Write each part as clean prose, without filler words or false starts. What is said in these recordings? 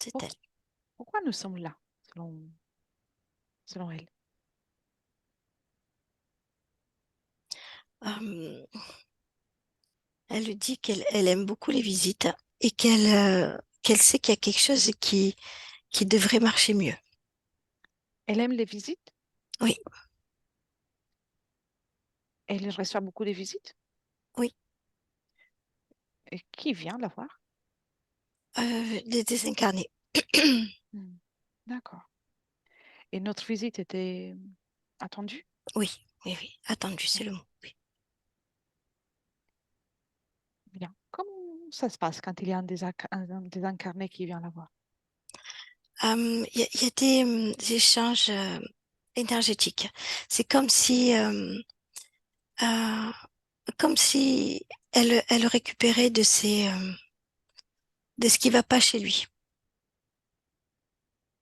c'est Pour- elle. Pourquoi nous sommes là, selon elle? Euh, Elle lui dit qu'elle aime beaucoup les visites et qu'elle sait qu'il y a quelque chose qui devrait marcher mieux. Elle aime les visites? Oui, Elle reçoit beaucoup de visites? oui, Et qui vient la voir? les désincarnés. Hmm. D'accord. Et notre visite était attendue? Oui, oui, oui. Attendu, Bien, c'est le mot. Oui. bien. Comment ça se passe quand il y a un désincarné qui vient la voir? Il y a des échanges énergétiques. C'est euh, comme si elle récupérait de ce qui va pas chez lui.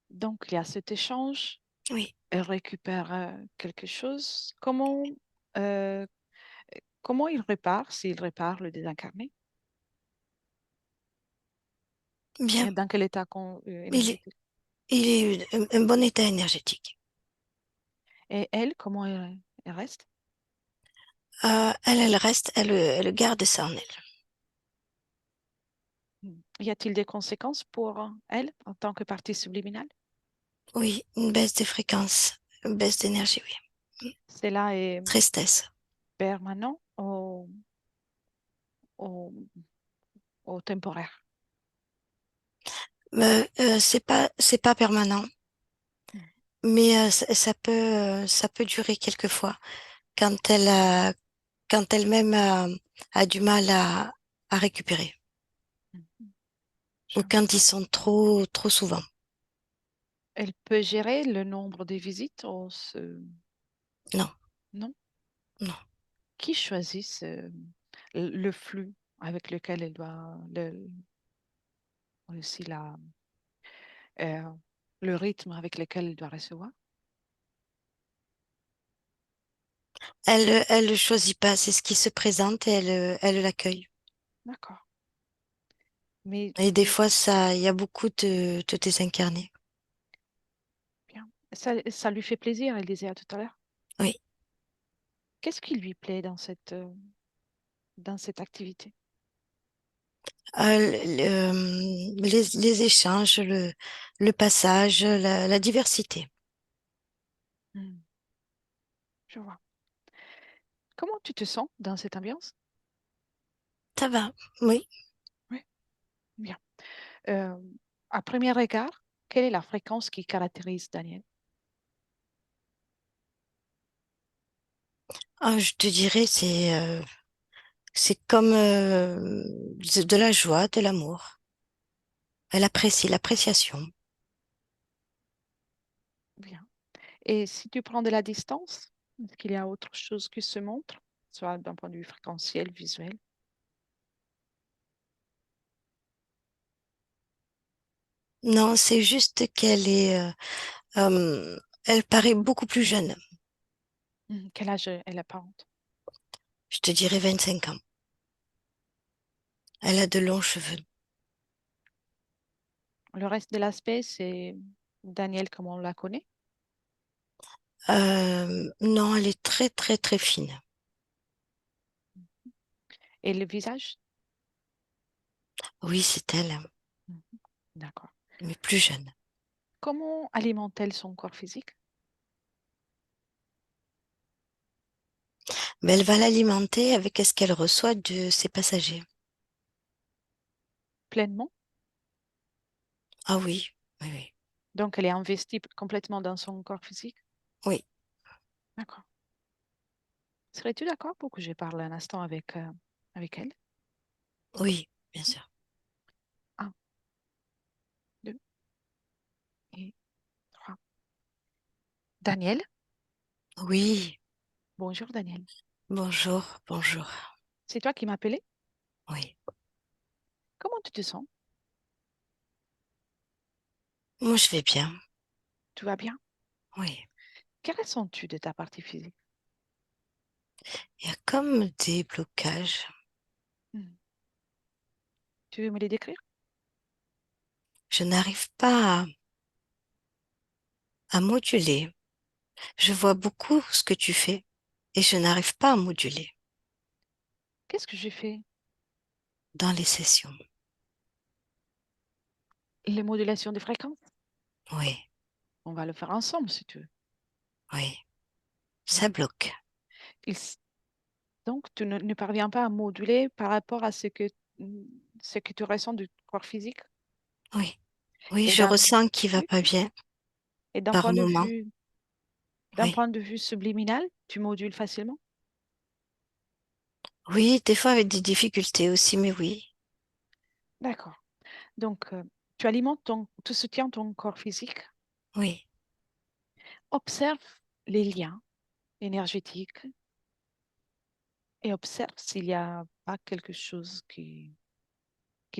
Donc, il y a cet échange, Oui, elle récupère quelque chose. Euh, comment il répare, s'il répare le désincarné? bien. Dans quel état Il est, énergétique? il est un bon état énergétique. Et elle, comment elle reste? Elle reste, elle garde ça en elle. Y a-t-il des conséquences pour elle en tant que partie subliminale? Oui, une baisse des fréquences, une baisse d'énergie, oui. Cela est Tristesse. permanent ou, ou temporaire? C'est pas permanent, Mm. mais ça peut durer quelquefois quand quand elle-même a du mal à récupérer Mhm. ou Je vois. quand ils sont trop souvent. Elle peut gérer le nombre de visites Non, Non? non. Qui choisit le flux avec lequel elle doit, aussi euh, le rythme avec lequel elle doit recevoir? Elle le choisit pas, c'est ce qui se présente et elle l'accueille. D'accord. Mais Et des fois, il y a beaucoup de désincarnés. bien. Ça lui fait plaisir, elle disait tout à l'heure. Oui. Qu'est-ce qui lui plaît dans cette activité? Les échanges, le passage, la diversité. Hmm, je vois. Comment tu te sens dans cette ambiance? Ça va, oui. Oui, bien. Euh, à premier regard, quelle est la fréquence qui caractérise Daniel? Ah, je te dirais, c'est comme de la joie, de l'amour. Elle apprécie l'appréciation. Bien. Et si tu prends de la distance, est-ce qu'il y a autre chose qui se montre, soit d'un point de vue fréquentiel, visuel? Non, c'est juste elle paraît beaucoup plus jeune. Quel âge elle apparente? Je te dirais 25 ans. Elle a de longs cheveux. Le reste de l'aspect, c'est Daniel comme on la connaît. Non, elle est très fine. Et le visage? Oui, c'est elle, Mhm. D'accord. mais plus jeune. Comment alimente-t-elle son corps physique? Mais elle va l'alimenter avec ce qu'elle reçoit de ses passagers. Pleinement? Ah oui, oui, oui. Donc, elle est investie complètement dans son corps physique? Oui, D'accord. Serais-tu d'accord pour que je parle un instant avec elle? oui, bien sûr. Un, deux et trois. Daniel? Oui, Bonjour, Daniel. bonjour, bonjour. C'est toi qui m'appelais? Oui, Comment tu te sens? moi je vais bien. Tout va bien? Oui, Que ressens-tu de ta partie physique? il y a comme des blocages. Hmm. Tu veux me les décrire? Je n'arrive pas à moduler. Je vois beaucoup ce que tu fais et je n'arrive pas à moduler Qu'est-ce que j'ai fait? dans les sessions. Les modulations de fréquences. Oui, On va le faire ensemble si tu veux. oui, ça Oui. bloque. Il s- donc, tu ne parviens pas à moduler par rapport à ce que tu ressens du corps physique. Oui, oui, Et je d'un, ressens qu'il va oui, pas bien et par moment. d'un Oui, point de vue subliminal, tu modules facilement. oui, des fois avec des difficultés aussi, mais oui, D'accord. Donc, tu alimentes tu soutiens ton corps physique. oui. Observe les liens énergétiques et observe s'il n'y a pas quelque chose qui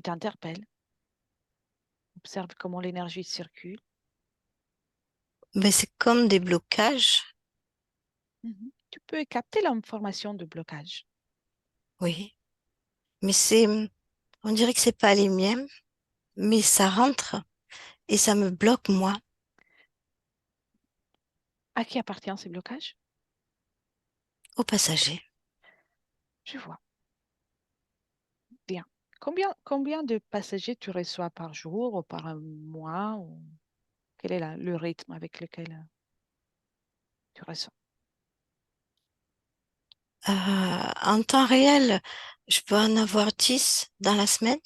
t'interpelle. Observe comment l'énergie circule. Mais c'est comme des blocages. Mhm. Tu peux capter l'information de blocage. Oui, mais on dirait que c'est pas les miens, mais ça rentre et ça me bloque moi, À qui appartient ces blocages? au passager. Je vois. Bien. Combien de passagers tu reçois par jour ou par mois ou quel est le rythme avec lequel tu reçois? En temps réel, je peux en avoir 10 dans la semaine,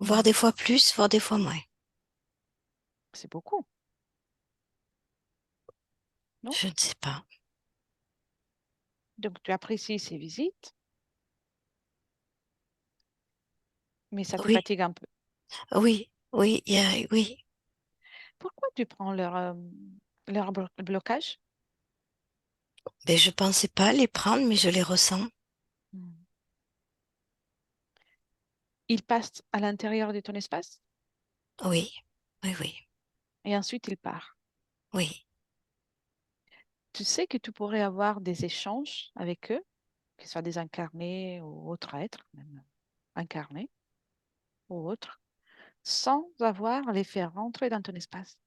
voire Mhm. des fois plus, voire des fois moins. C'est beaucoup, non? Je ne sais pas. Donc, tu apprécies ces visites, mais ça te Oui, fatigue un peu. oui, oui, oui. Pourquoi tu prends leur blocage? Mais je pensais pas les prendre, mais je les ressens. Mhm. Ils passent à l'intérieur de ton espace Oui, oui, oui, et ensuite ils partent. oui. Tu sais que tu pourrais avoir des échanges avec eux, que ce soit des incarnés ou autres êtres, même incarnés ou autres, sans avoir à les faire rentrer dans ton espace.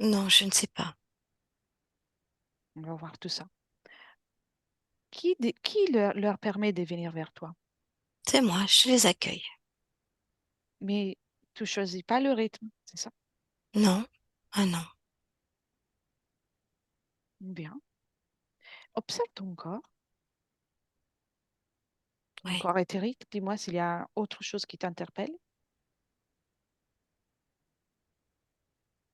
Non, je ne sais pas. On va voir tout ça. Qui leur permet de venir vers toi? C'est moi, je les accueille. Mais tu choisis pas le rythme, c'est ça? Non, ah non, Bien. Observe ton oui. corps éthérique. Dis-moi s'il y a autre chose qui t'interpelle.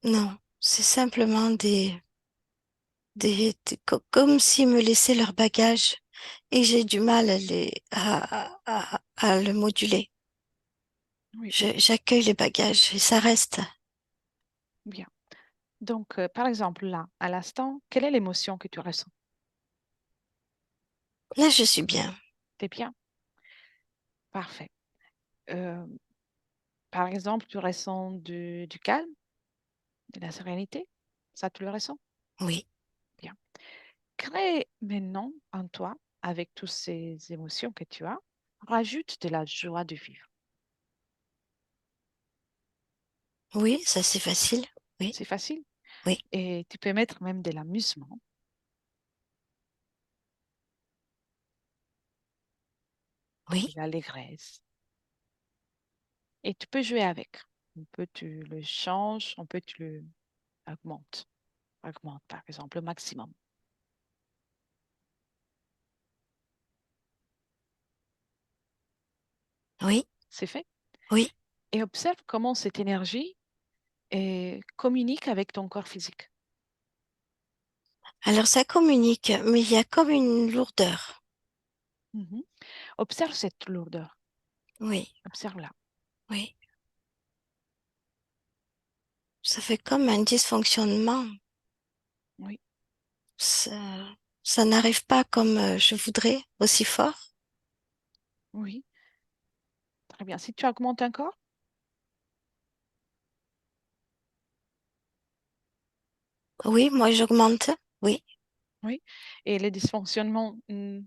Non, c'est simplement comme s'ils me laissaient leur bagage et j'ai du mal à le moduler. Oui, J'accueille les bagages et ça reste. bien. Donc, par exemple, là, à l'instant, quelle est l'émotion que tu ressens? Là, je suis bien. T'es bien? Parfait. Euh, Par exemple, tu ressens du calme, de la sérénité. Ça, tu le ressens? Oui, Bien. Crée maintenant en toi, avec toutes ces émotions que tu as, rajoute de la joie de vivre. oui, ça c'est facile. Oui, C'est facile. oui, Et tu peux mettre même de l'amusement, de oui, l'allégresse. Et tu peux jouer avec. On peut tu le changes, on peut tu le augmente. Augmente, par exemple, le maximum. oui, C'est fait. oui. Et observe comment cette énergie communique avec ton corps physique. Alors ça communique, mais il y a comme une lourdeur. Mhm. Observe cette lourdeur. Oui, Observe-la. oui. Ça fait comme un dysfonctionnement. Oui, Ça, ça n'arrive pas comme je voudrais, aussi fort. oui, très bien. Si tu augmentes encore, Oui, moi j'augmente. Oui, oui, et les dysfonctionnements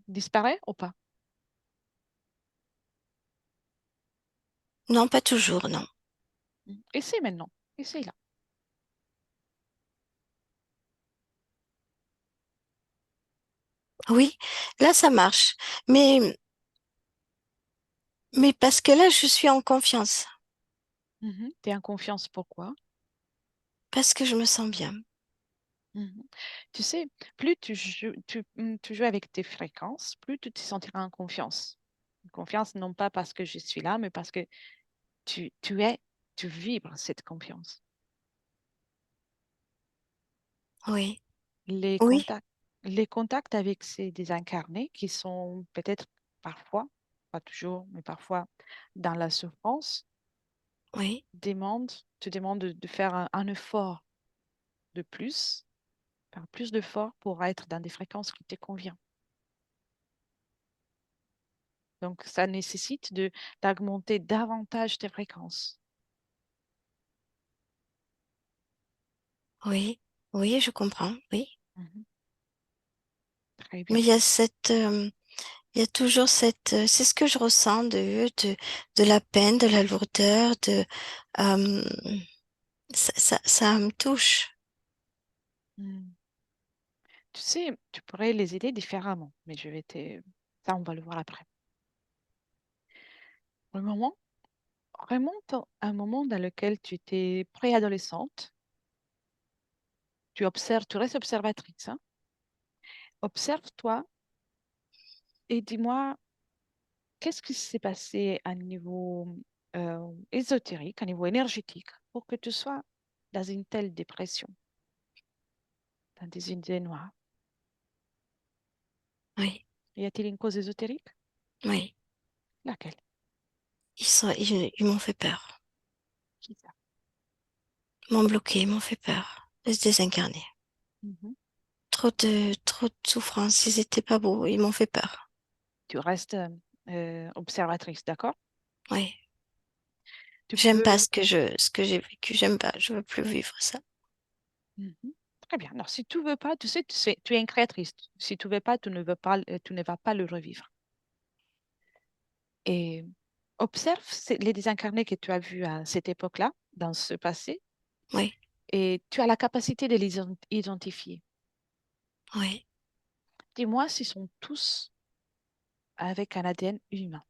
disparaissent ou pas? Non, pas toujours, non. Essaye maintenant. Essaye là. Oui, là, ça marche. Mais parce que là, je suis en confiance. Tu es en confiance, pourquoi? Parce que je me sens bien. Mhm. Tu sais, plus tu joues avec tes fréquences, plus tu te sentiras en confiance. Confiance, non pas parce que je suis là, mais parce que tu es, tu vibres cette confiance. Oui, Les oui, contacts, les contacts avec ces désincarnés qui sont peut-être parfois, pas toujours, mais parfois dans la souffrance, oui, te demandent de faire un effort de plus, faire plus d'efforts pour être dans des fréquences qui te conviennent. Donc, ça nécessite d'augmenter davantage tes fréquences. oui, oui, je comprends, oui. Mhm. Très Mais bien. il y a toujours c'est ce que je ressens de la peine, de la lourdeur, euh, ça me touche. Mm. Tu sais, tu pourrais les aider différemment, mais ça, on va le voir après. Pour le moment, remonte à un moment dans lequel tu étais préadolescente. Tu observes, tu restes observatrice, hein. Observe-toi et dis-moi, qu'est-ce qui s'est passé à niveau ésotérique, à niveau énergétique, pour que tu sois dans une telle dépression, dans des idées noires? Oui, Y a-t-il une cause ésotérique? oui. Laquelle? Ils m'ont fait peur. Qui ça? Ils m'ont bloqué, ils m'ont fait peur. De se désincarner. Mhm. Trop de souffrance. Ils étaient pas beaux. Ils m'ont fait peur. Tu restes observatrice, d'accord? Oui. Tu J'aime pas peux. ce que j'ai vécu. J'aime pas. Je veux plus vivre ça. Mhm. Très bien. Alors, si tu veux pas, tu es une créatrice. Si tu veux pas, tu ne vas pas le revivre. Et observe les désincarnés que tu as vus à cette époque-là, dans ce passé, Oui, et tu as la capacité de les identifier. oui. Dis-moi s'ils sont tous avec un ADN humain.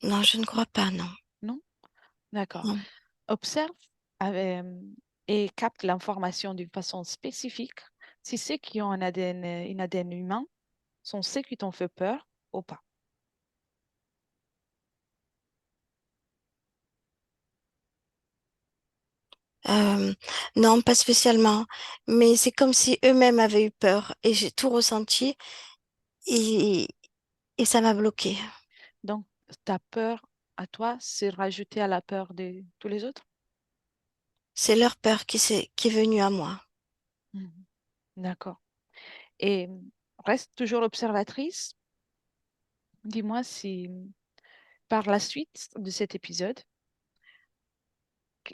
Non, je ne crois pas, non. Non? D'accord. Non. Observe euh, et capte l'information d'une façon spécifique. Si ceux qui ont un ADN humain sont ceux qui t'ont fait peur ou pas. Euh, non, pas spécialement. Mais c'est comme si eux-mêmes avaient eu peur et j'ai tout ressenti et, et ça m'a bloqué. Donc, ta peur à toi, c'est rajouté à la peur de tous les autres? C'est leur peur qui est venue à moi. Mhm. D'accord. Et reste toujours observatrice. Dis-moi si par la suite de cet épisode,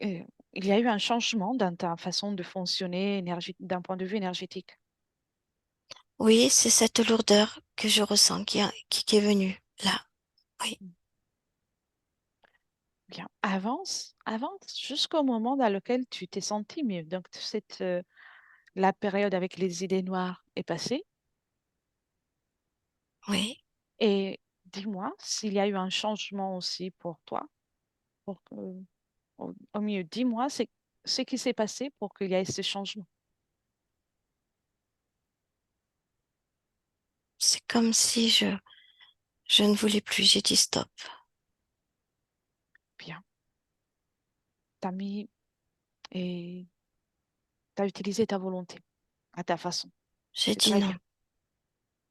il y a eu un changement dans ta façon de fonctionner d'un point de vue énergétique. Oui, c'est cette lourdeur que je ressens qui est venue là. Oui, Bien, avance jusqu'au moment dans lequel tu t'es senti mieux. Donc, la période avec les idées noires est passée. oui. Et dis-moi s'il y a eu un changement aussi pour toi. Au mieux, dis-moi ce qui s'est passé pour qu'il y ait ce changement. C'est comme si je ne voulais plus. J'ai dit stop. Bien, tu as mis et tu as utilisé ta volonté à ta façon. J'ai C'est dit très non. bien,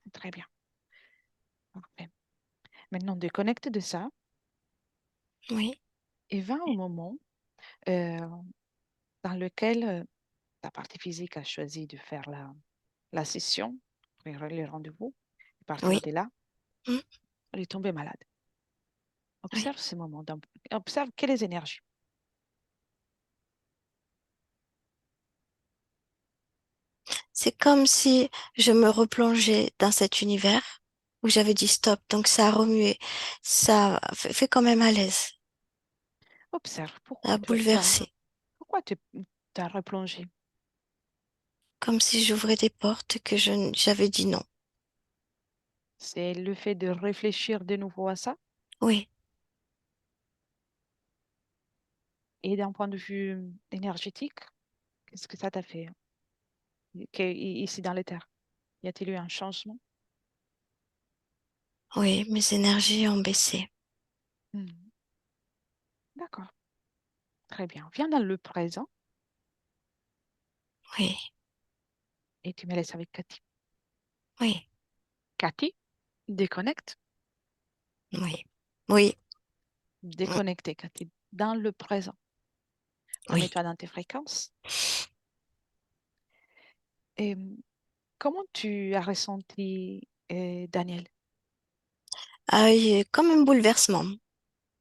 c'est très bien. Parfait. Maintenant, déconnecte de ça Oui, et va au moment euh, dans lequel ta partie physique a choisi de faire la session, le rendez-vous. À partir oui, de là, mm, elle est tombée malade. oui. Observe ces moments, observe quelles énergies. C'est comme si je me replongeais dans cet univers où j'avais dit stop. Donc ça a remué, ça fait quand même à l'aise, Observe. ça a Pourquoi tu observes? bouleversé. Pourquoi tu as replongé? Comme si j'ouvrais des portes que j'avais dit non. C'est le fait de réfléchir de nouveau à ça. Oui, Et d'un point de vue énergétique, qu'est-ce que ça t'a fait ici dans les terres? Y a-t-il eu un changement? oui, mes énergies ont baissé. Hmm. D'accord, très bien. Viens dans le présent Oui, et tu me laisses avec Cathy. oui, Cathy, déconnecte. oui, oui, mm, Déconnectez, Cathy, dans le présent. oui. Remets-toi dans tes fréquences. Et comment tu as ressenti Daniel? Ah, oui, comme un bouleversement.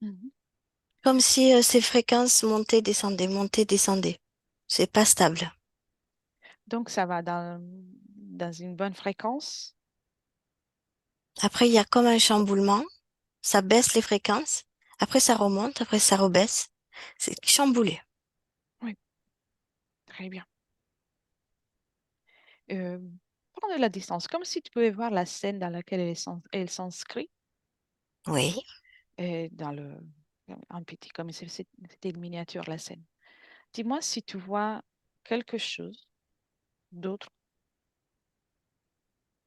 Mhm. Comme si ces fréquences montaient, descendaient. C'est pas stable. Donc, ça va dans une bonne fréquence. Après, il y a comme un chamboulement. Ça baisse les fréquences. Après, ça remonte. Après, ça rebaisse. C'est chamboulé. Oui, très bien. Euh, Prends de la distance, comme si tu pouvais voir la scène dans laquelle elle s'inscrit, Oui, dans le, un petit, comme si c'était une miniature, la scène. Dis-moi si tu vois quelque chose d'autre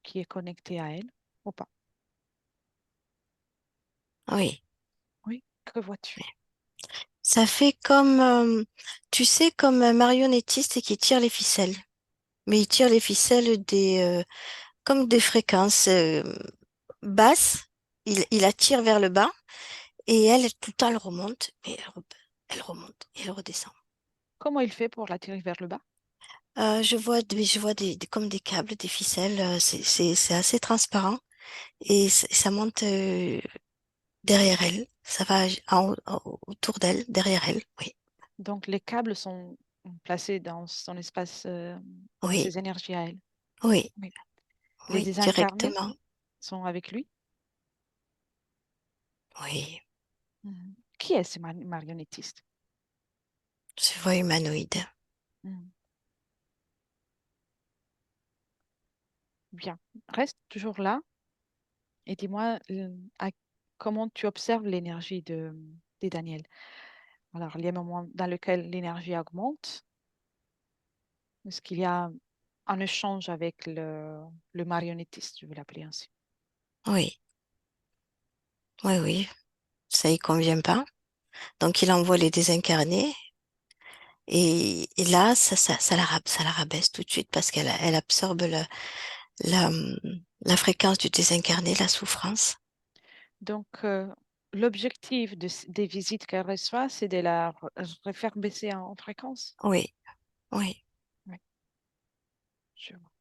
qui est connecté à elle ou pas. oui. Oui, que vois-tu? Ça fait comme, tu sais, comme un marionnettiste qui tire les ficelles. Mais il tire les ficelles comme des fréquences basses. Il la tire vers le bas. Et elle, tout le temps, elle remonte. Mais elle remonte et elle redescend. Comment il fait pour l'attirer vers le bas? Je vois comme des câbles, des ficelles. C'est assez transparent. Et ça monte derrière elle. Ça va autour d'elle, derrière elle. Oui, Donc, les câbles sont placés dans son espace, dans oui, ses énergies à elle. oui, Oui. Les oui, désincarnés directement. sont avec lui. Oui, Mhm. Qui est ce marionnettiste? je vois humanoïde. Mhm. Bien. Reste toujours là et dis-moi comment tu observes l'énergie de Daniel. Alors, il y a un moment dans lequel l'énergie augmente. Est-ce qu'il y a un échange avec le marionnettiste, je vais l'appeler ainsi. Oui, oui, oui, ça y convient pas. Donc il envoie les désincarnés et là, ça la rabaisse tout de suite parce elle absorbe la, la fréquence du désincarné, la souffrance. Donc, l'objectif des visites qu'elle reçoit, c'est de la refaire baisser en fréquence. Oui, oui. Oui, je vois.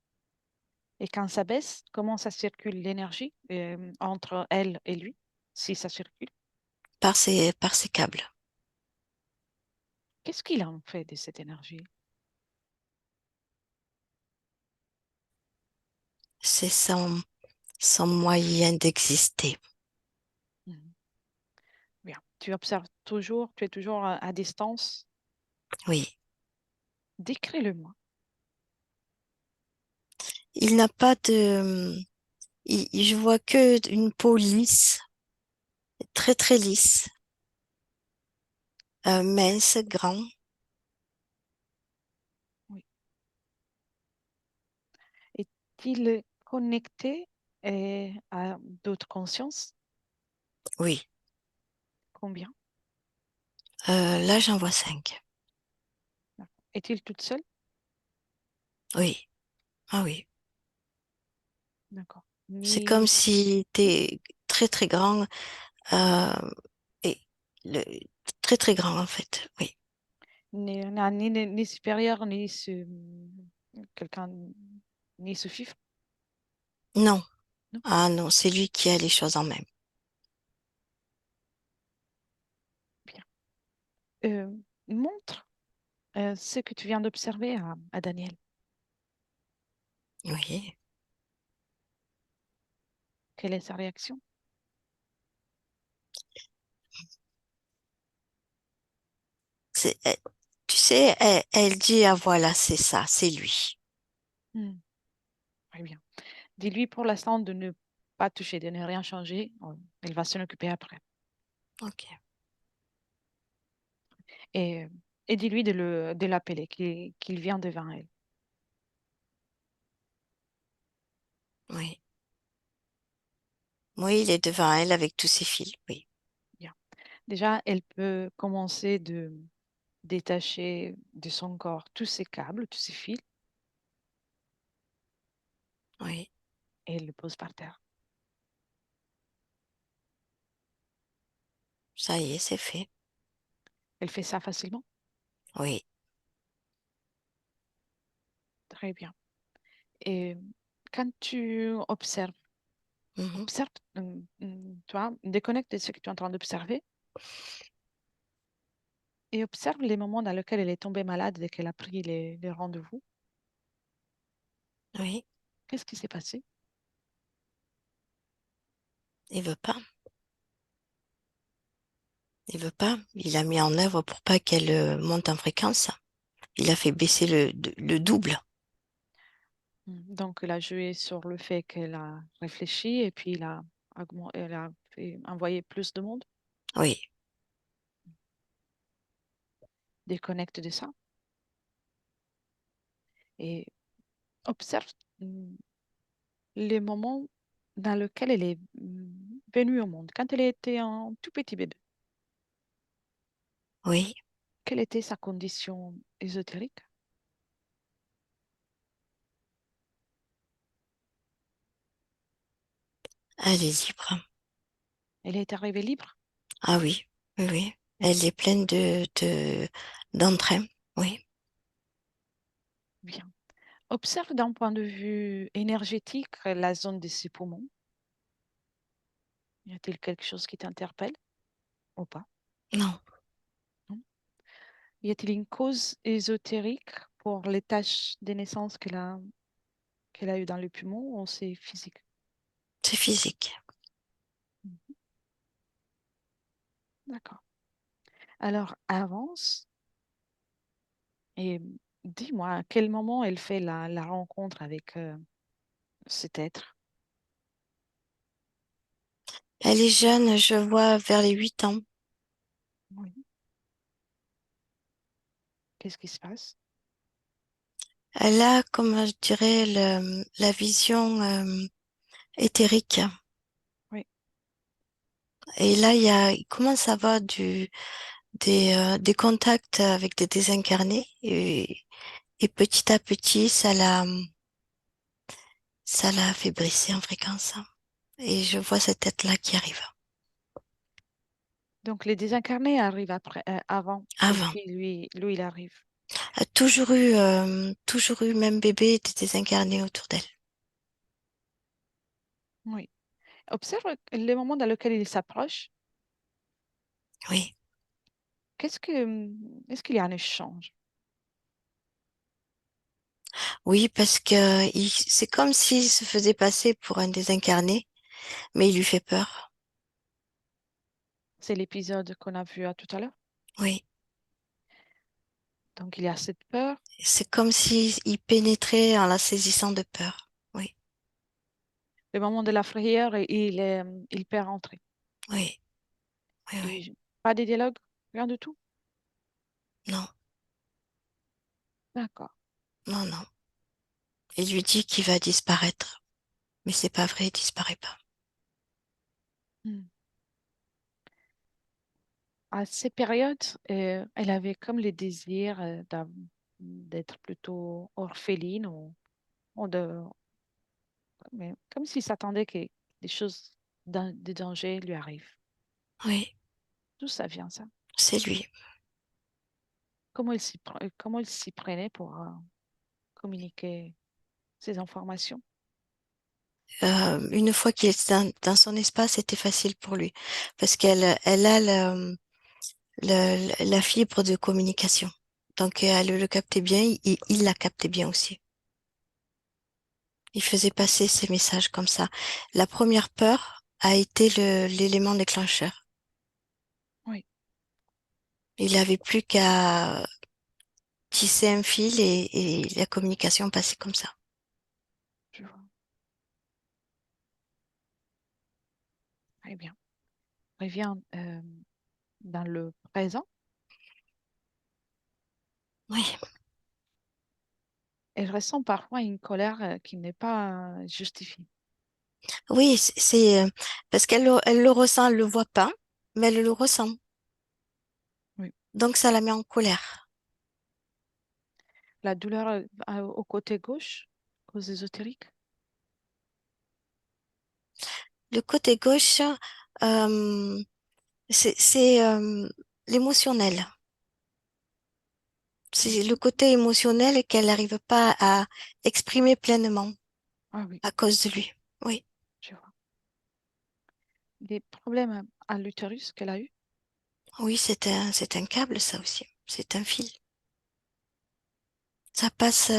Et quand ça baisse, comment ça circule l'énergie entre elle et lui, si ça circule? Par ces câbles. Qu'est-ce qu'il en fait de cette énergie? C'est son moyen d'exister. Mhm. Bien. Tu observes toujours, tu es toujours à distance. Oui. Décris-le-moi. Il n'a pas de, je vois que une peau lisse, très très lisse, mince, grand. Oui. Est-il connecté à d'autres consciences? Oui. Combien? Là, j'en vois 5. D'accord. Est-il toute seule? Oui. Ah oui. D'accord. C'est comme Ni... si Oui. t'es très très grand, euh, et le, très très grand en fait. Oui. Ni supérieur, ni quelqu'un, ni sous-fifre? Non. Non? Ah non, c'est lui qui a les choses en main. Bien. Euh, Montre ce que tu viens d'observer à Daniel. Oui. Quelle est sa réaction? C'est, tu sais, elle dit, ah voilà, c'est ça, c'est lui. Hmm, très bien. Dis-lui pour l'instant de ne pas toucher, de ne rien changer. Elle va s'en occuper après. Ok, Et, et dis-lui de l'appeler, qu'il vient devant elle. oui. Oui, il est devant elle avec tous ses fils, oui, Bien. Déjà, elle peut commencer de détacher de son corps tous ces câbles, tous ces fils, oui. et elle le pose par terre. Ça y est, c'est fait. Elle fait ça facilement. Oui. Très bien. Et quand tu observes, Mhm. observe, tu vois, déconnecte de ce que tu es en train d'observer et observe les moments dans lesquels elle est tombée malade et qu'elle a pris les rendez-vous. Oui. Qu'est-ce qui s'est passé? Il veut pas. Il veut pas. Il a mis en œuvre pour pas qu'elle monte en fréquence. Il a fait baisser le double. Donc, elle a joué sur le fait qu'elle a réfléchi et puis elle a envoyé plus de monde. Oui. Déconnecte de ça et observe mm, les moments dans lesquels elle est venue au monde. Quand elle était un tout petit bébé, Oui. quelle était sa condition ésotérique? Elle est libre. Elle est arrivée libre? Ah oui. Oui, oui. Elle est pleine d'entrain. Oui. Bien. Observe d'un point de vue énergétique la zone de ses poumons. Y a-t-il quelque chose qui t'interpelle ou pas? Non. Non. Y a-t-il une cause ésotérique pour les taches de naissance qu'elle a eues dans les poumons ou c'est physique? C'est physique. Mhm. D'accord. Alors avance et dis-moi à quel moment elle fait la rencontre avec cet être. Elle est jeune, je vois vers les 8 ans. Oui. Qu'est-ce qui se passe? Elle a, comme je dirais, la vision éthérique. Oui. Et là, il commence à avoir des contacts avec des désincarnés. Et petit à petit, ça l'a fait baisser en fréquence. Et je vois cette tête-là qui arrive. Donc les désincarnés arrivent avant, et Avant. puis lui il arrive. A toujours eu, même bébé, des désincarnés autour d'elle. Oui. Observe les moments dans lesquels il s'approche. Oui. Est-ce qu'il y a un échange? Oui, parce que c'est comme s'il se faisait passer pour un désincarné, mais il lui fait peur. C'est l'épisode qu'on a vu à tout à l'heure. Oui. Donc il y a cette peur. C'est comme s'il pénétrait en la saisissant de peur. Oui. Le moment de la frayeur, il perd entrer. Oui. Oui, oui. Et pas de dialogue, rien du tout. Non. D'accord. Non, non. Il lui dit qu'il va disparaître. Mais c'est pas vrai, il disparaît pas. Hmm. À ces périodes, elle avait comme le désir d'être plutôt orpheline ou mais comme s'il s'attendait que des choses de danger lui arrivent. Oui, D'où ça vient ça? c'est lui. Comment il s'y prenait pour communiquer ces informations? Une fois qu'il est dans son espace, c'était facile pour lui. Parce elle a la fibre de communication. Donc, elle le captait bien, il la captait bien aussi. Il faisait passer ces messages comme ça. La première peur a été l'élément déclencheur. Oui, Il n'avait plus qu'à tisser un fil et la communication passait comme ça. je vois. Très bien. Reviens dans le présent. Oui, Elle ressent parfois une colère qui n'est pas justifiée. oui, parce elle le ressent, elle le voit pas, mais elle le ressent. Oui. Donc ça la met en colère. La douleur au côté gauche, cause ésotérique. Le côté gauche, euh, c'est l'émotionnel. C'est le Mhm. côté émotionnel qu'elle n'arrive pas à exprimer pleinement Ah oui, à cause de lui. Oui, je vois. Des problèmes à l'utérus qu'elle a eu. oui, c'est un câble, ça aussi. C'est un fil. Ça passe,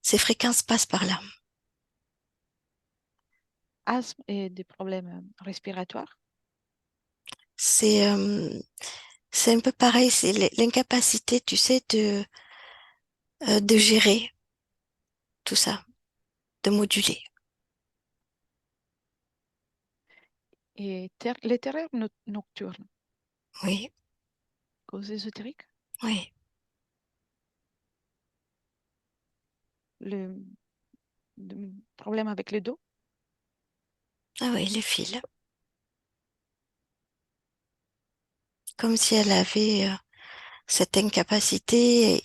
ces fréquences passent par là. Asthme et des problèmes respiratoires. C'est, c'est un peu pareil, c'est l'incapacité, tu sais, de gérer tout ça, de moduler. Et les terreurs nocturnes, Oui, cause ésotérique. oui. Le, problème avec le dos. Ah oui, les fils. Comme si elle avait cette incapacité,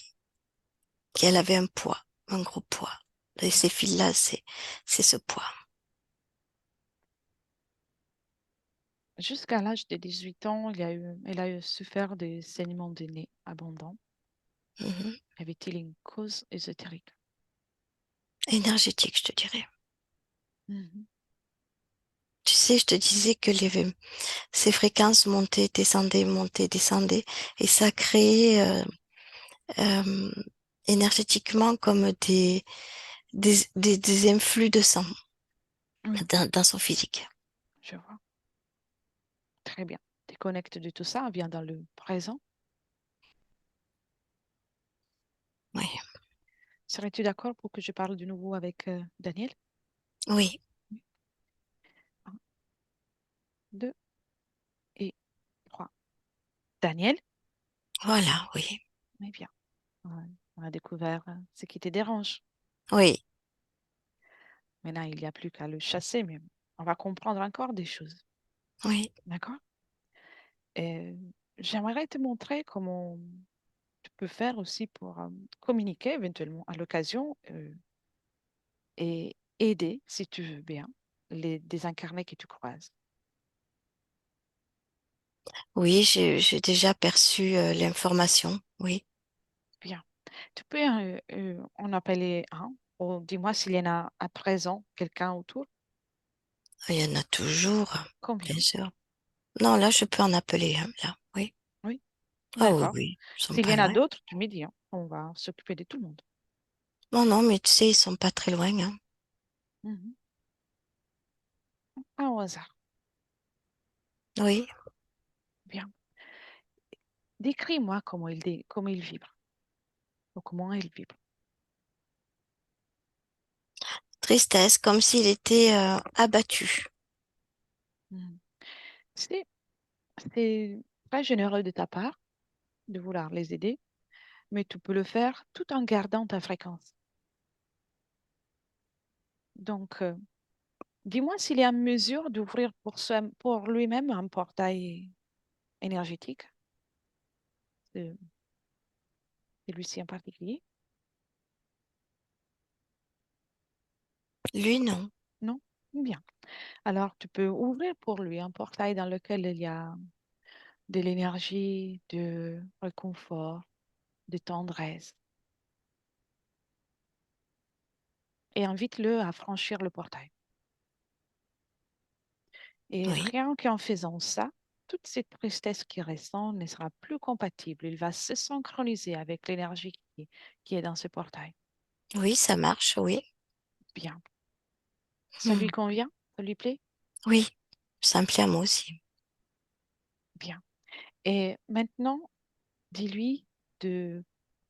qu'elle avait un poids, un gros poids. Et ces fils-là, c'est ce poids. Jusqu'à l'âge de 18 ans, elle a eu souffert de saignements de nez abondants. Mhm. Avait-il une cause ésotérique? Énergétique, je te dirais. Mhm. Tu sais, je te disais que ces fréquences montaient, descendaient, et ça créait euh, énergétiquement comme des influx de sang Oui, dans son physique. je vois. Très bien. Déconnecte de tout ça, viens dans le présent. Oui, Serais-tu d'accord pour que je parle de nouveau avec Daniel? oui, Oui. Un, deux et trois. Daniel? voilà, oui, Eh bien, ouais, on a découvert ce qui te dérange. oui, Maintenant, il n'y a plus qu'à le chasser, mais on va comprendre encore des choses. oui, D'accord? Et j'aimerais te montrer comment tu peux faire aussi pour communiquer éventuellement à l'occasion et aider, si tu veux bien, les désincarnés que tu croises. oui, j'ai déjà perçu l'information, oui. Bien. Tu peux en appeler un ou dis-moi s'il y en a à présent quelqu'un autour. Il y en a toujours, bien Combien? sûr. Non, là, je peux en appeler un, là, oui. Oui, Ah oui, d'accord. oui, ils sont S'il y pas en a loin. d'autres, tu me dis, hein. On va s'occuper de tout le monde. Non, non, mais tu sais, ils sont pas très loin, hein. Mhm. Un au hasard. Oui, Bien. Décris-moi comment il vibre ou comment il vibre. tristesse, comme s'il était abattu. Mhm. C'est c'est très généreux de ta part de vouloir les aider, mais tu peux le faire tout en gardant ta fréquence. Donc, dis-moi s'il est en mesure d'ouvrir pour lui-même un portail énergétique, de celui-ci en particulier. Lui, non. Non? Bien. Alors, tu peux ouvrir pour lui un portail dans lequel il y a de l'énergie, de réconfort, de tendresse, et invite-le à franchir le portail. Et Oui, rien qu'en faisant ça, toute cette tristesse qui ressent ne sera plus compatible. Il va se synchroniser avec l'énergie qui est dans ce portail. oui, ça marche, oui. Bien. Ça lui Hmm. convient? Ça lui plaît? Oui, ça me plaît à moi aussi. Bien. Et maintenant, dis-lui de...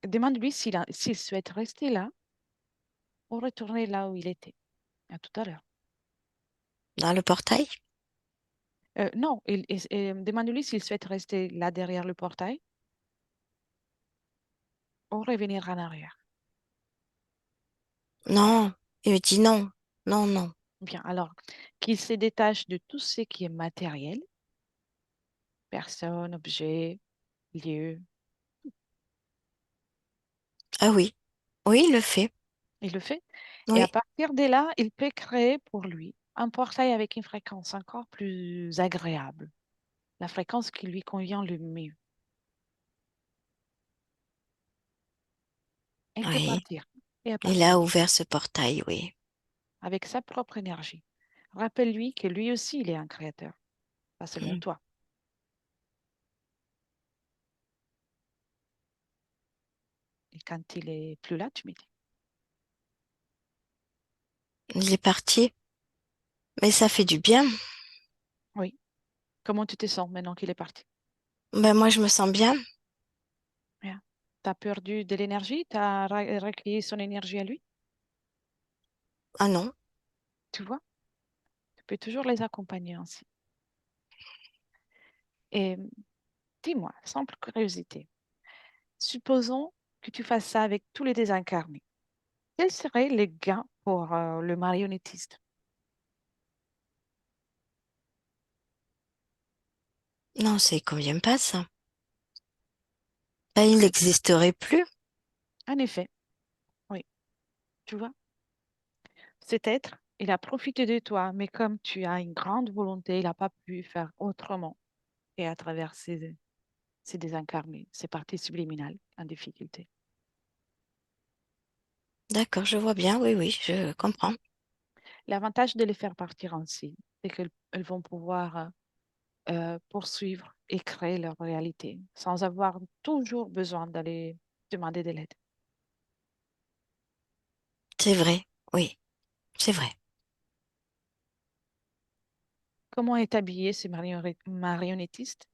Demande-lui s'il souhaite rester là ou retourner là où il était. À tout à l'heure. Dans le portail? Non, demande-lui s'il souhaite rester là derrière le portail ou revenir en arrière. Non, il me dit non, non, non. Bien, alors qu'il se détache de tout ce qui est matériel, personne, objet, lieu. Ah oui, oui, il le fait. Il le fait. Et à Oui, partir de là, il peut créer pour lui un portail avec une fréquence encore plus agréable, la fréquence qui lui convient le mieux. Il peut oui. partir. Et à Il partir a de là, ouvert ce portail, oui. avec sa propre énergie. Rappelle-lui que lui aussi, il est un créateur, pas seulement Hmm. toi. Et quand il est plus là, tu me dis. Il est parti, mais ça fait du bien. Oui. Comment tu te sens maintenant qu'il est parti? Ben moi, je me sens bien. Bien. Tu as perdu de l'énergie? Tu as recueilli son énergie à lui? Ah non, Tu vois? Tu peux toujours les accompagner ainsi. Et dis-moi, simple curiosité, supposons que tu fasses ça avec tous les désincarnés. Quels seraient les gains pour le marionnettiste? non, c'est qu'on vient pas ça. Ben, il Très bien. n'existerait plus. En effet, oui. Tu vois, cet être, il a profité de toi, mais comme tu as une grande volonté, il n'a pas pu faire autrement et à travers ces désincarnés, ces parties subliminales en difficulté. D'accord, je vois bien. Oui, oui, je comprends. L'avantage de les faire partir ainsi, c'est qu'elles elles vont pouvoir poursuivre et créer leur réalité sans avoir toujours besoin d'aller demander de l'aide. C'est vrai. Oui, c'est vrai. Comment est habillé ce marionnettiste?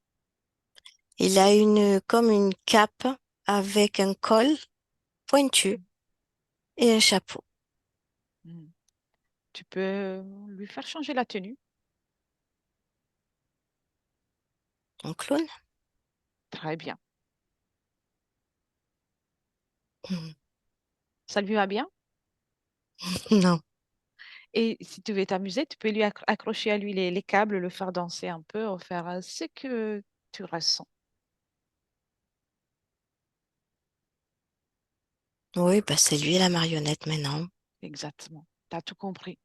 Il a comme une cape avec un col pointu et un chapeau. Hmm. Tu peux lui faire changer la tenue. Un clown? Très bien. Hmm. Ça lui va bien. Non. Et si tu veux t'amuser, tu peux lui accrocher à lui les câbles, le faire danser un peu, ou faire ce que tu ressens. Oui, bah c'est lui la marionnette maintenant. Exactement. Tu as tout compris.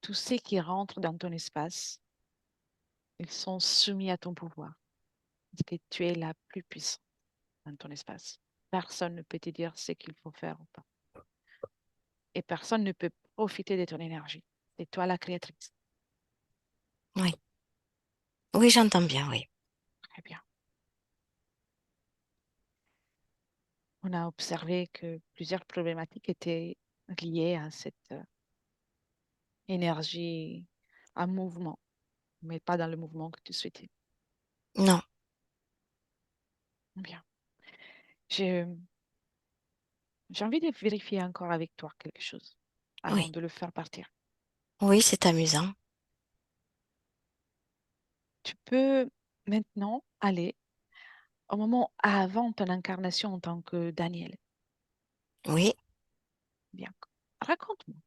Tous ceux qui rentrent dans ton espace, ils sont soumis à ton pouvoir. Parce que tu es la plus puissante dans ton espace. Personne ne peut te dire ce qu'il faut faire ou pas. Et personne ne peut profiter de ton énergie. C'est toi la créatrice. Oui. Oui, j'entends bien, oui. Très bien. On a observé que plusieurs problématiques étaient liées à cette énergie en mouvement, mais pas dans le mouvement que tu souhaitais. Non. Bien. J'ai, j'ai envie de vérifier encore avec toi quelque chose avant Oui. de le faire partir. Oui, c'est amusant. Tu peux maintenant aller au moment avant ton incarnation en tant que Daniel. Oui. Bien. Raconte-moi,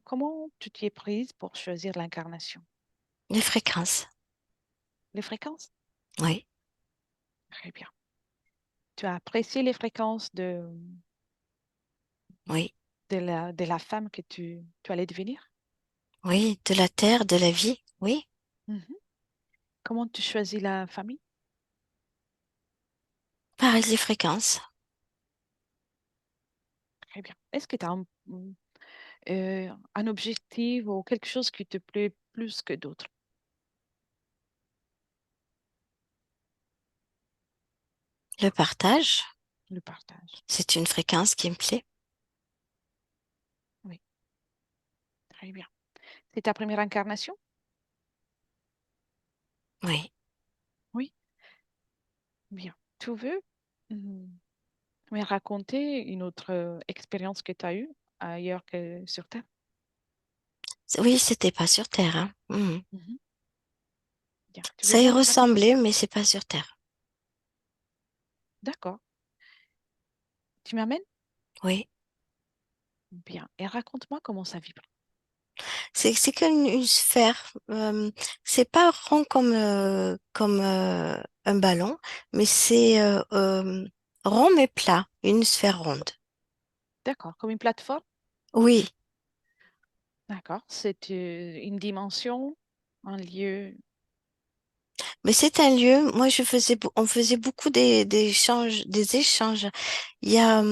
comment tu t'y es prise pour choisir l'incarnation? Les fréquences. Les fréquences? Oui. Très bien. Tu as apprécié les fréquences Oui. de la femme que tu allais devenir? Oui. De la terre, de la vie. Oui. Mhm. Comment tu choisis la famille? Pareil, les fréquences. Très bien. Est-ce que tu as un objectif ou quelque chose qui te plaît plus que d'autres? Le partage. le partage. C'est une fréquence qui me plaît. Oui, très bien. C'est ta première incarnation? Oui. Oui, bien. Tu veux me raconter une autre expérience que tu as eue ailleurs que sur Terre? Oui, c'était pas sur Terre, hein. Mhm. Mhm. Bien. Tu veux Ça y bien me raconter? ressemblait, mais c'est pas sur Terre. D'accord. Tu m'amènes? Oui. Bien. Et raconte-moi comment ça vibre. C'est comme une sphère. C'est pas rond comme un ballon, mais c'est rond mais plat, une sphère ronde. D'accord. Comme une plateforme? Oui, D'accord. C'est une dimension, un lieu. mais c'est un lieu. Moi, on faisait beaucoup d'échanges, des échanges. Il y a,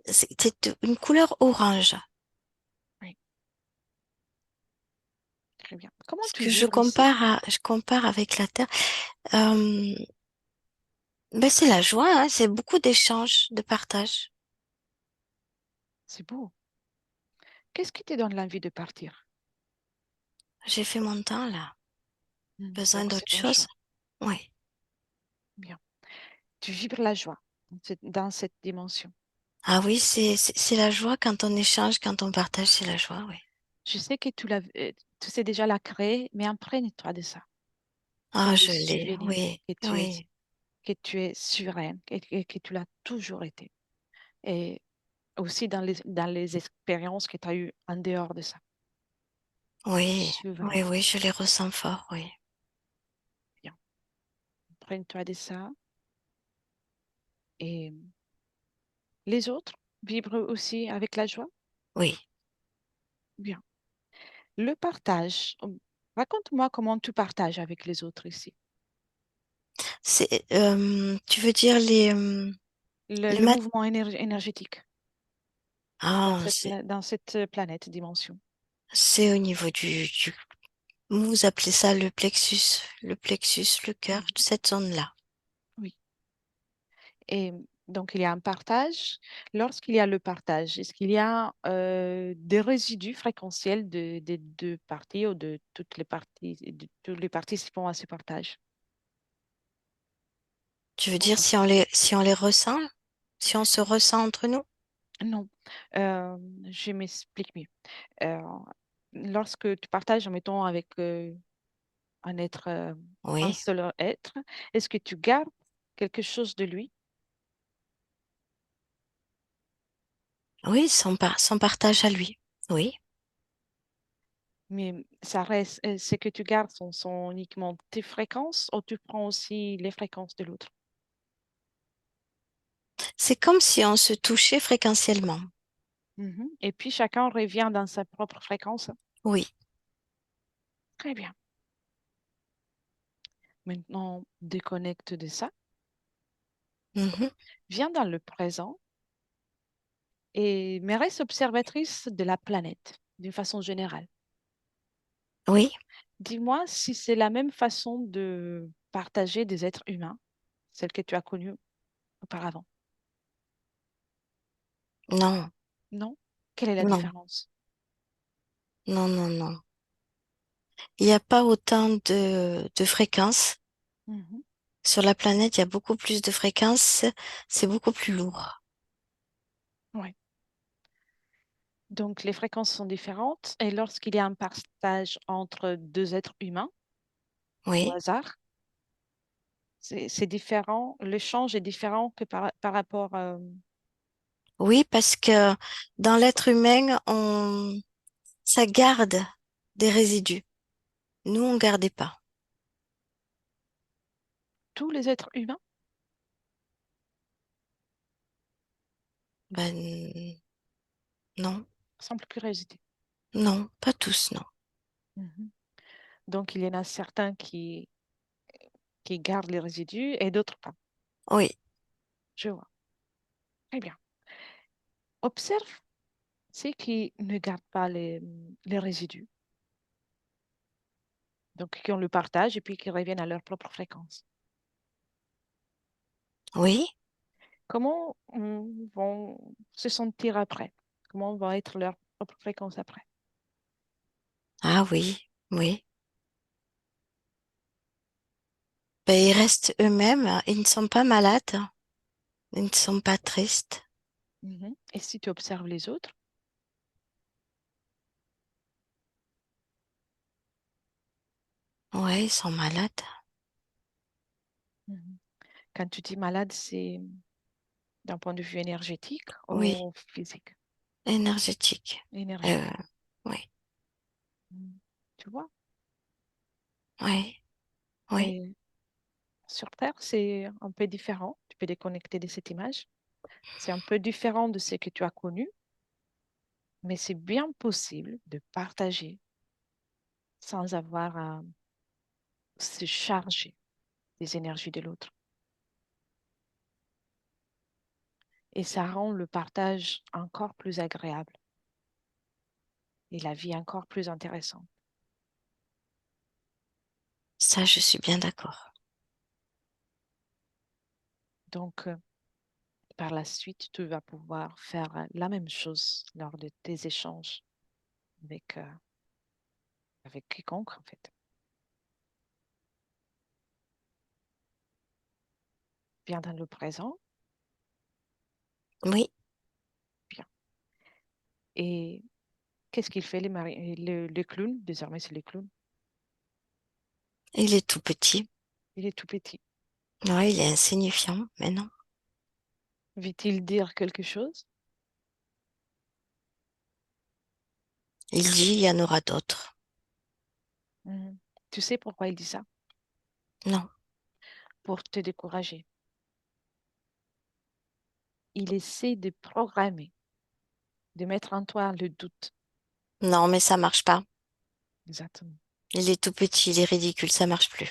c'est une couleur orange. Oui, très bien. Comment Ce tu que vibres ici? je compare avec la Terre. Euh, ben c'est la joie, hein, c'est beaucoup d'échanges, de partage. C'est beau. Qu'est-ce qui te donne l'envie de partir? J'ai fait mon temps là. Besoin Donc, c'est d'autre ton chose? choix. Oui. Bien. Tu vibres la joie dans cette dimension. Ah oui, c'est la joie quand on échange, quand on partage, c'est la joie, oui. Je sais que tu sais déjà la créer, mais imprègne-toi de ça Ah, pour le je l'ai, souvenir oui, oui, que tu es sereine et que tu l'as toujours été. Et aussi dans les expériences que tu as eues en dehors de ça. oui, oui, Souveraine. oui, je les ressens fort, oui, Bien. Imprègne-toi de ça. Et les autres vibrent aussi avec la joie. oui. Bien. Le partage. Raconte-moi comment tu partages avec les autres ici. Tu veux dire les Le maths? mouvement énergétique Ah, dans cette planète dimension. c'est au niveau vous appelez ça le plexus, le cœur, Mhm. cette zone-là. Oui. Et donc, il y a un partage. Lorsqu'il y a le partage, est-ce qu'il y a des résidus fréquentiels des deux parties ou de toutes les parties, de tous les participants à ce partage? Tu veux Ou dire pas? si on les ressent, si on se ressent entre nous? Non. Euh, je m'explique mieux. Euh, Lorsque tu partages, mettons, avec un être, un Oui, seul être, est-ce que tu gardes quelque chose de lui? oui, son partage à lui. Oui. Mais ça reste, ce que tu gardes sont uniquement tes fréquences ou tu prends aussi les fréquences de l'autre? C'est comme si on se touchait fréquentiellement. Mhm. Et puis chacun revient dans sa propre fréquence. Oui. Très bien. Maintenant, déconnecte de ça. Mhm. Viens dans le présent et mais reste observatrice de la planète d'une façon générale. Oui. Dis-moi si c'est la même façon de partager des êtres humains, celle que tu as connue auparavant. Non, Non? Quelle est la non, différence? non, non, non. Il n'y a pas autant de fréquences. Mhm. Sur la planète, il y a beaucoup plus de fréquences. C'est beaucoup plus lourd. Ouais. Donc les fréquences sont différentes et lorsqu'il y a un partage entre deux êtres humains au Oui. hasard, c'est différent. L'échange est différent que par rapport. Oui, parce que dans l'être humain, ça garde des résidus. Nous, on gardait pas. Tous les êtres humains Ben, non, semblent curiosité. non, pas tous, non. Mhm. Donc, il y en a certains qui gardent les résidus et d'autres pas. Oui, Je vois. Très bien. Observe ceux qui ne gardent pas les résidus, donc qui ont le partage et puis qui reviennent à leur propre fréquence. oui. comment vont se sentir après? Comment va être leur propre fréquence après? Ah oui, oui. Ben, ils restent eux-mêmes, hein. Ils ne sont pas malades, hein. Ils ne sont pas tristes. Mhm. Et si tu observes les autres, Ouais, ils sont malades. mhm. Quand tu dis malade, c'est d'un point de vue énergétique Oui, ou physique? énergétique. Euh, Énergétique. oui, Mhm. Tu vois? oui, oui. Et sur Terre, c'est un peu différent. Tu peux déconnecter de cette image. C'est un peu différent de ce que tu as connu, mais c'est bien possible de partager sans avoir à se charger des énergies de l'autre. Et ça rend le partage encore plus agréable et la vie encore plus intéressante. Ça, je suis bien d'accord. Donc, par la suite, tu vas pouvoir faire la même chose lors de tes échanges avec, avec quiconque, en fait. Bien dans le présent, Oui, bien. Et qu'est-ce qu'il fait, le clown? Désormais, c'est le clown. il est tout petit. Il est tout petit. Ouais, il est insignifiant, mais non. Veut-il dire quelque chose? Il dit, il y en aura d'autres. Mhm. Tu sais pourquoi il dit ça? Non, Pour te décourager. Il essaie de programmer, de mettre en toi le doute. non, mais ça marche pas. Exactement. Il est tout petit, il est ridicule, ça marche plus.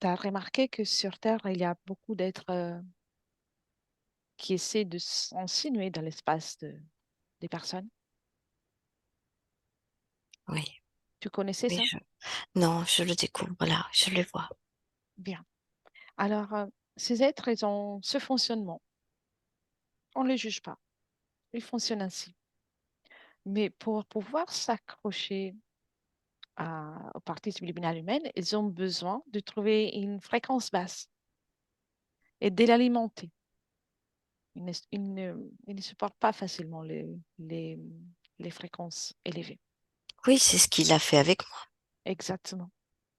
Tu as remarqué que sur Terre, il y a beaucoup d'êtres qui essaient de s'insinuer dans l'espace des personnes. Oui, Tu connaissais oui, ça? non, je le découvre là, je le vois. Bien. Alors, ces êtres, ils ont ce fonctionnement. On ne les juge pas. Ils fonctionnent ainsi. Mais pour pouvoir s'accrocher aux parties subliminales humaines, ils ont besoin de trouver une fréquence basse et de l'alimenter. Ils ne supportent pas facilement les fréquences élevées. Oui, c'est ce qu'il a fait avec Exactement.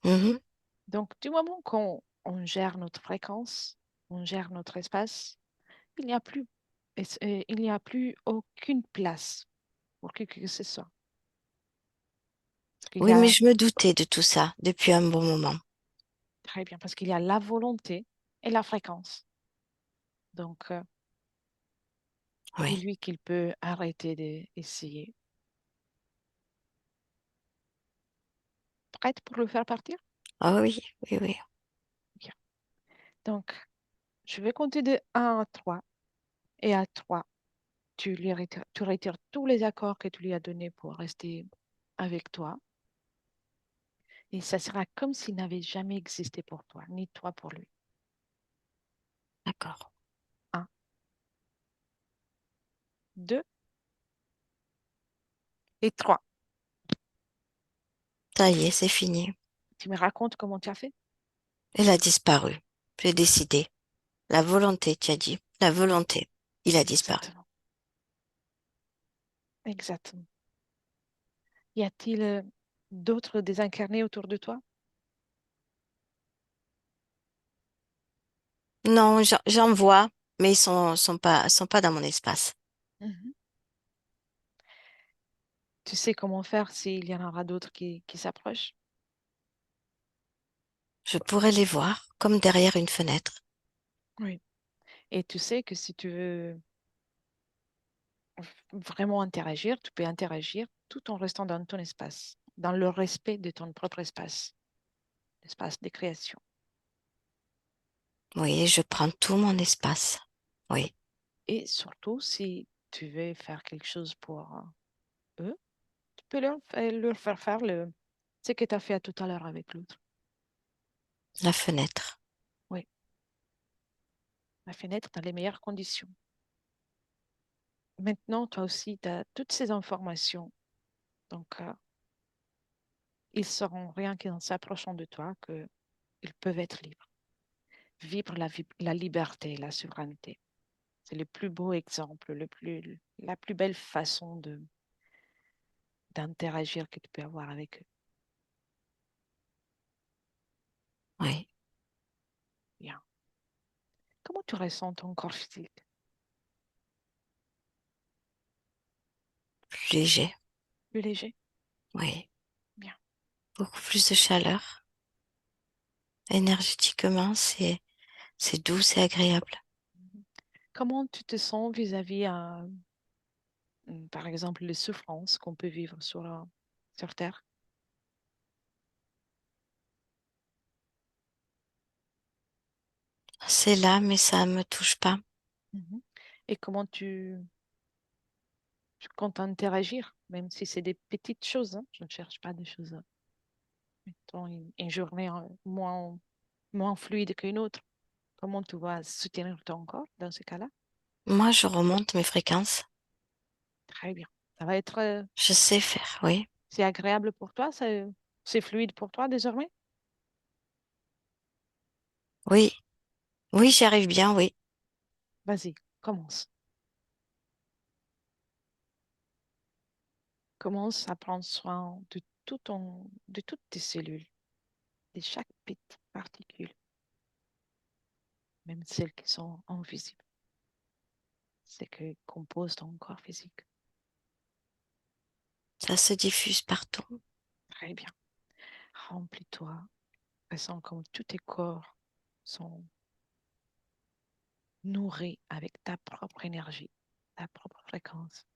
moi. Mhm. Donc, du moment qu'on on gère notre fréquence, on gère notre espace, il n'y a plus, il n'y a plus aucune place pour qui que ce soit. Parce qu'il y Oui, mais a, je me doutais de tout ça depuis un bon moment. très bien, parce qu'il y a la volonté et la fréquence. Donc, Oui. dis-lui qu'il peut arrêter d'essayer. Prête pour le faire partir? Ah oui, oui, oui. Bien. Donc, je vais compter de 1 à 3. Et à 3, tu retires tous les accords que tu lui as donnés pour rester avec toi. Et ça sera comme s'il n'avait jamais existé pour toi, ni toi pour lui. D'accord. Un, 2 et 3. Ça y est, c'est fini. Tu me racontes comment tu as fait? Elle a disparu. J'ai décidé. La volonté, tu as dit. La volonté. Il a disparu. Exactement. Exactement. Y a-t-il d'autres désincarnés autour de toi? Non, j'en vois, mais ils sont pas dans mon espace. Mhm. Tu sais comment faire s'il y en aura d'autres qui s'approchent? Je pourrais les voir comme derrière une fenêtre. Oui. Et tu sais que si tu veux vraiment interagir, tu peux interagir tout en restant dans ton espace, dans le respect de ton propre espace, l'espace de création. Oui, je prends tout mon espace. Oui, Et surtout, si tu veux faire quelque chose pour eux, tu peux leur faire faire ce que tu as fait tout à l'heure avec l'autre. la fenêtre. Oui. la fenêtre dans les meilleures conditions. Maintenant, toi aussi, tu as toutes ces informations. Donc, ils sauront rien qu'en s'approchant de toi qu'ils peuvent être libres. Vivre la liberté, la souveraineté. C'est le plus beau exemple, la plus belle façon d'interagir que tu peux avoir avec eux. Oui, Bien. Comment tu ressens ton corps physique? plus léger. Plus léger? Oui, Bien. beaucoup plus de chaleur. Énergétiquement, c'est doux, c'est agréable. Mhm. Comment tu te sens vis-à-vis, par exemple, les souffrances qu'on peut vivre sur Terre? C'est là, mais ça me touche pas. Mhm. Et comment tu comptes interagir, même si c'est des petites choses, hein? Je ne cherche pas des choses, mettons, une journée moins fluide qu'une autre. Comment tu vas soutenir ton corps dans ce cas-là? Moi, je remonte mes fréquences. Très bien. Ça va être, Je sais faire, oui. c'est agréable pour toi, c'est fluide pour toi désormais? Oui, oui, j'y arrive bien, oui. Vas-y, commence. Commence à prendre soin de toutes tes cellules, de chaque petite particule, même celles qui sont invisibles. C'est que compose ton corps physique. Ça se diffuse partout. Très bien. Remplis-toi. Ressens comme tous tes corps sont nourris avec ta propre énergie, ta propre fréquence.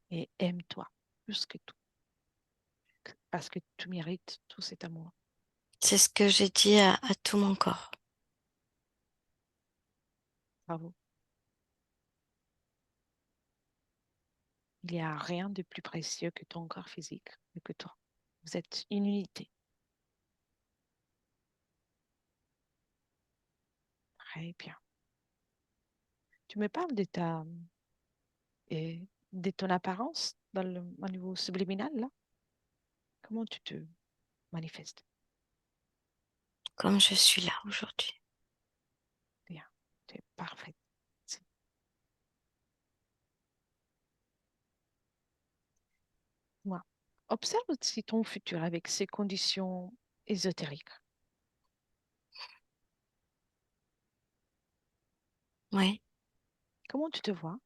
Et aime-toi plus que tout, parce que tu mérites tout cet amour. C'est ce que j'ai dit à tout mon corps. Bravo. Il n'y a rien de plus précieux que ton corps physique et que toi. Vous êtes une unité. Très bien. Tu me parles de ton apparence au niveau subliminal, là? Comment tu te manifestes? Comme je suis là aujourd'hui. Bien. Tu es parfaite. C'est- Moi. Observe aussi ton futur avec ses conditions ésotériques. Oui. Comment tu te vois?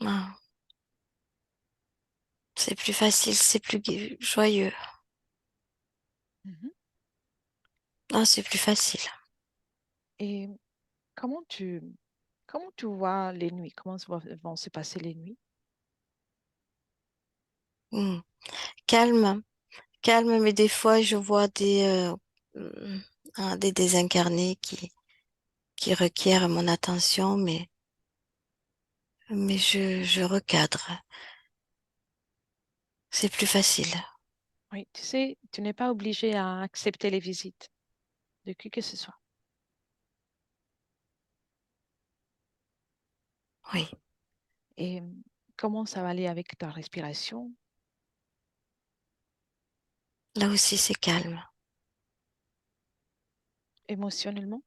Ah, c'est plus facile, c'est plus joyeux. Mhm. Ah, c'est plus facile. Et comment tu, comment tu vois les nuits? Vont se passer les nuits? Hmm. Calme, calme, mais des fois, je vois des désincarnés qui requièrent mon attention, mais je recadre. C'est plus facile. Oui, tu sais, tu n'es pas obligé à accepter les visites de qui que ce soit. Oui. Et comment ça va aller avec ta respiration Là aussi, c'est calme. émotionnellement?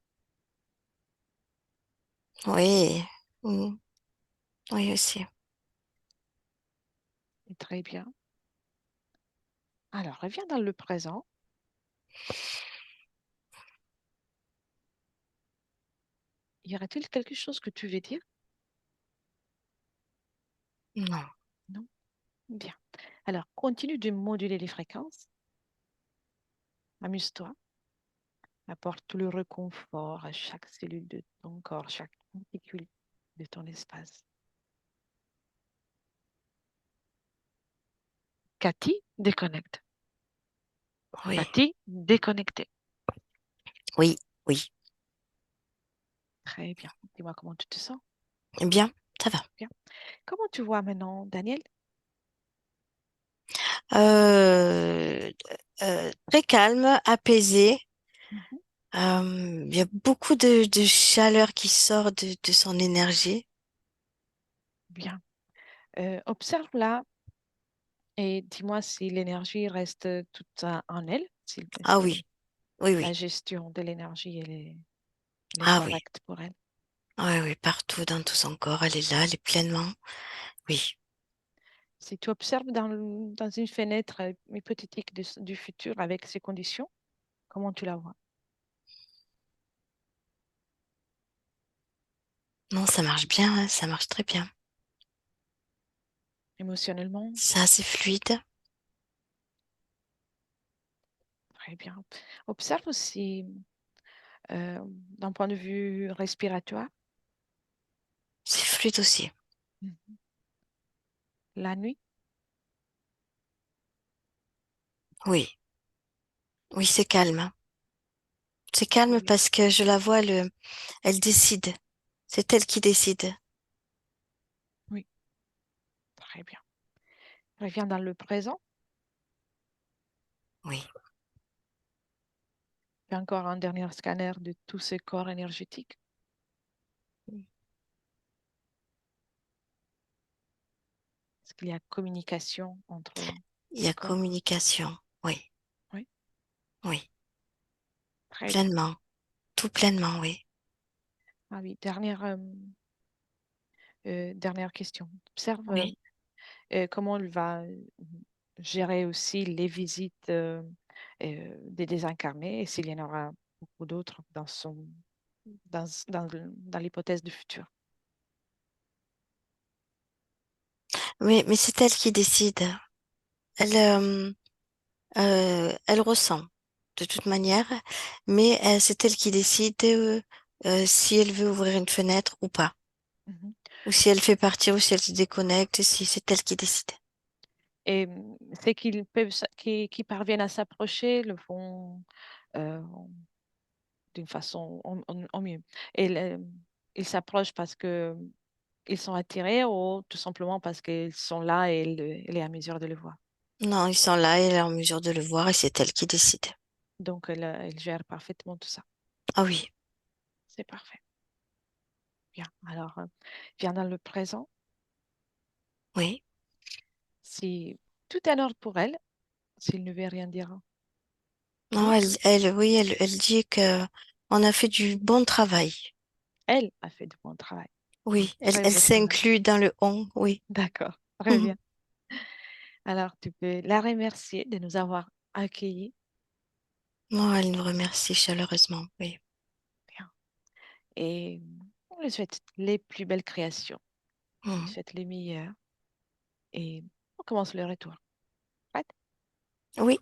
Oui. Hmm. Oui aussi. Et très bien. Alors, reviens dans le présent. Y aurait-il quelque chose que tu veux dire? Non. Non? Bien. Alors, continue de moduler les fréquences. Amuse-toi. Apporte tout le réconfort à chaque cellule de ton corps, chaque particule de ton espace. Cathy, déconnecte. Oui. Cathy, déconnectée. Oui. Oui. Très bien. Dis-moi comment tu te sens. Bien, ça va. Bien. Comment tu vois maintenant, Daniel? Euh, Très calme, apaisé. Mhm. Il y a beaucoup de chaleur qui sort de son énergie. Bien. Observe là et dis-moi si l'énergie reste toute en elle, Ah si oui, oui, la oui. gestion de l'énergie, elle est Ah oui, correcte pour elle. oui, oui, partout dans tout son corps, elle est là, elle est pleinement. Oui. Si tu observes dans une fenêtre hypothétique du futur avec ces conditions, comment tu la vois? Non, ça marche bien, hein, ça marche très bien. Émotionnellement, C'est assez fluide, très bien. Observe aussi euh, d'un point de vue respiratoire, c'est fluide aussi. mhm, la nuit, Oui, oui, c'est calme, hein. C'est calme très bien. parce que je la vois, elle décide. C'est elle qui décide. Oui, très bien. Reviens dans le présent. Oui, Fais encore un dernier scanner de tous ces corps énergétiques. Est-ce qu'il y a communication entre il y ces a corps? communication. Oui, Oui, oui, très bien. pleinement, tout pleinement, oui. Ah oui, dernière question. Observe Oui, comment il va gérer aussi les visites des désincarnés et s'il y en aura beaucoup d'autres dans l'hypothèse du futur. mais c'est elle qui décide. Elle ressent de toute manière, mais c'est elle qui décide si elle veut ouvrir une fenêtre ou pas, Mhm. ou si elle fait partir, ou si elle se déconnecte, si c'est elle qui décide. Et c'est qu'ils peuvent, qu'ils parviennent à s'approcher, le font euh, d'une façon au mieux. Et ils s'approchent parce que ils sont attirés ou tout simplement parce qu'ils sont là et elle est à mesure de le voir. Non, ils sont là, elle est en mesure de le voir et c'est elle qui décide. Donc, elle gère parfaitement tout ça. Ah oui, C'est parfait. Bien. Alors, viens dans le présent. oui. Si tout est en ordre pour elle, s'il ne veut rien dire Non, d'autre, oui, elle dit que on a fait du bon travail. elle a fait du bon travail. Un Oui, très elle beau travail. s'inclut dans le on, oui. D'accord. Très bien. Alors, tu peux la remercier de nous avoir accueillis. Non, elle nous remercie chaleureusement, oui. Bien. Et on lui souhaite les plus belles créations. On lui Mhm. souhaite les meilleures. Et on commence le retour. Prête? Oui,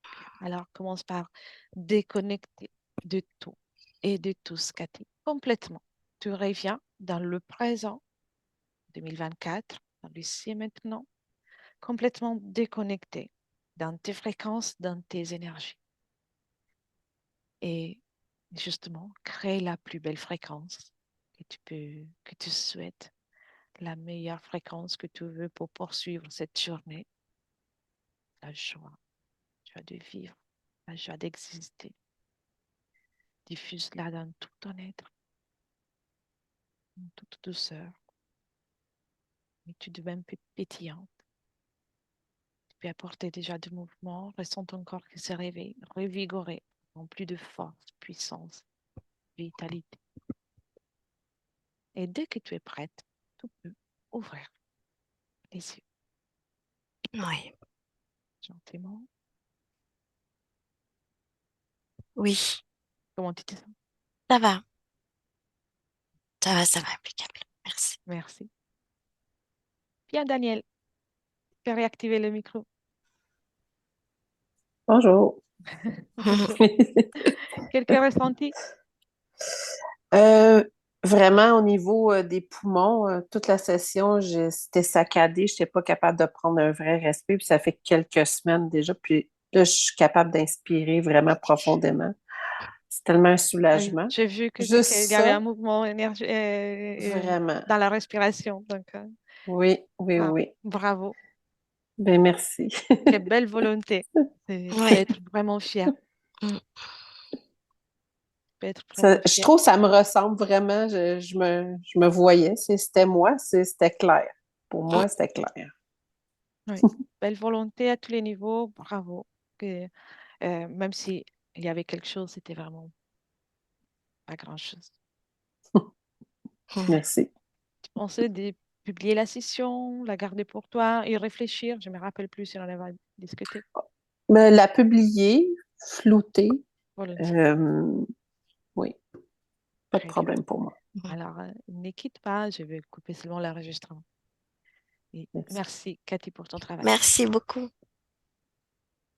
Bien. Alors, commence par déconnecter de tout et de tous, Cathy, complètement. Tu reviens dans le présent 2024, dans l'ici et maintenant, complètement déconnecté dans tes fréquences, dans tes énergies. Et justement, crée la plus belle fréquence que tu souhaites, la meilleure fréquence que tu veux pour poursuivre cette journée, la joie de vivre, la joie d'exister. Diffuse-la dans tout ton être, en toute douceur, mais tout de même pétillante. Tu peux apporter déjà du mouvement, ressens ton corps qui se réveille, revigoré, rempli de force, puissance, vitalité. Et dès que tu es prête, tu peux ouvrir les yeux oui, gentiment. oui. Comment tu te sens? Ça va, ça va, impeccable. Merci. Merci. Bien, Daniel, tu peux réactiver le micro. Bonjour. Bonjour. Quelques ressentis? Euh, Vraiment, au niveau des poumons, toute la session, c'était saccadé. Je n'étais pas capable de prendre un vrai respect. Puis ça fait quelques semaines déjà. Puis là, je suis capable d'inspirer vraiment profondément. C'est tellement un Ah oui, soulagement. j'ai vu Juste qu'il y avait un ça, mouvement vraiment. dans la respiration. Donc, Oui, oui, ah, oui. bravo. Ben, merci. Quelle belle volonté. Tu peux Ouais. être vraiment fier. Mm. Tu peux être vraiment Je fier. trouve que ça me ressemble vraiment. Je me voyais. C'était moi, c'était clair. Pour Mm. moi, c'était clair. Oui. Belle volonté à tous les niveaux. Bravo. Que, même si il y avait quelque chose, c'était vraiment pas grand-chose. Mm. Merci. Tu pensais de publier la session, la garder pour toi, y réfléchir. Je ne me rappelle plus si on en avait discuté. Me la publier, flouter, Volontiers. euh, oui, pas de Très bien. problème pour moi. Alors, ne quitte pas, je vais couper seulement l'enregistrement. Et Merci. merci, Cathy, pour ton travail. Merci beaucoup.